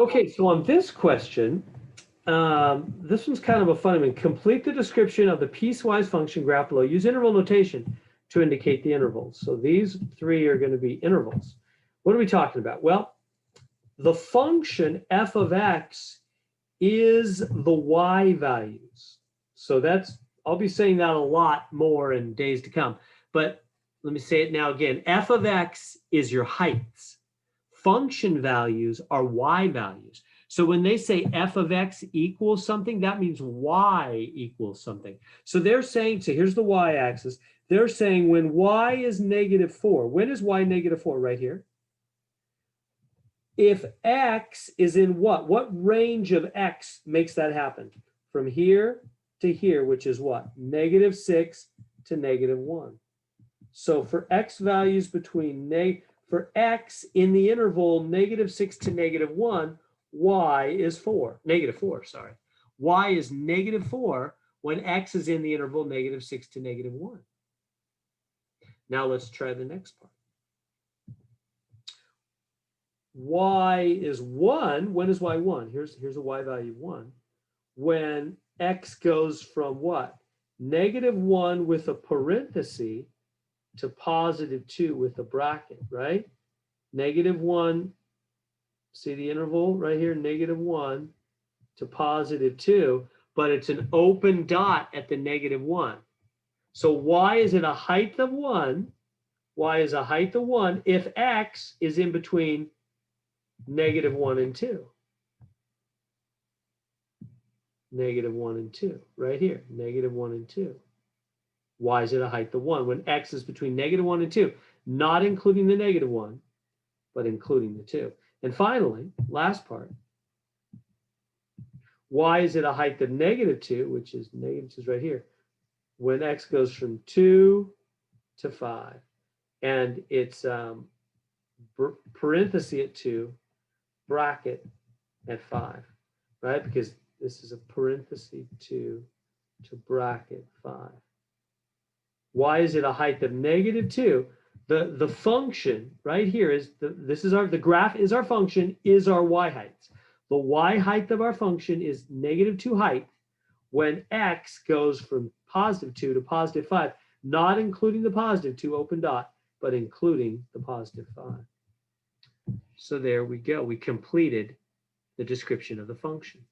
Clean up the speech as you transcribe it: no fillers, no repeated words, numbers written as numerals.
Okay, so on this question, this one's kind of a funny one. Complete the description of the piecewise function graph below. Use interval notation to indicate the intervals. So these three are going to be intervals. What are we talking about? Well, the function f of x is the y values. So that's, I'll be saying that a lot more in days to come. But let me say it now again. F of x is your heights. Function values are y values. So when they say f of x equals something, that means y equals something. So they're saying, so here's the y-axis. They're saying when y is -4, when is y -4? Right here. If x is in what range of x makes that happen? From here to here, which is what? -6 to -1. So for x values between for x in the interval -6 to -1, y is -4, sorry. Y is -4 when x is in the interval -6 to -1. Now let's try the next part. Y is 1. When is y 1? Here's a y value 1. When x goes from what? -1 with a parenthesis to +2 with a bracket, right? -1, see the interval right here, -1 to +2, but it's an open dot at the -1. So y is at a height of 1. Y is a height of 1 if x is in between -1 and 2. -1 and 2, right here, -1 and 2. Y is at a height of 1 when x is between -1 and 2, not including the -1, but including the 2. And finally, last part, y is at a height of -2, which is -2 is right here, when x goes from 2 to 5. And it's parenthesis at 2, bracket at 5, right? Because this is a parenthesis 2 to bracket 5. Y is at a height of -2. The function right here is the graph is our function, is our y heights. The y height of our function is -2 height when x goes from +2 to +5, not including the +2 open dot, but including the +5. So there we go. We completed the description of the function.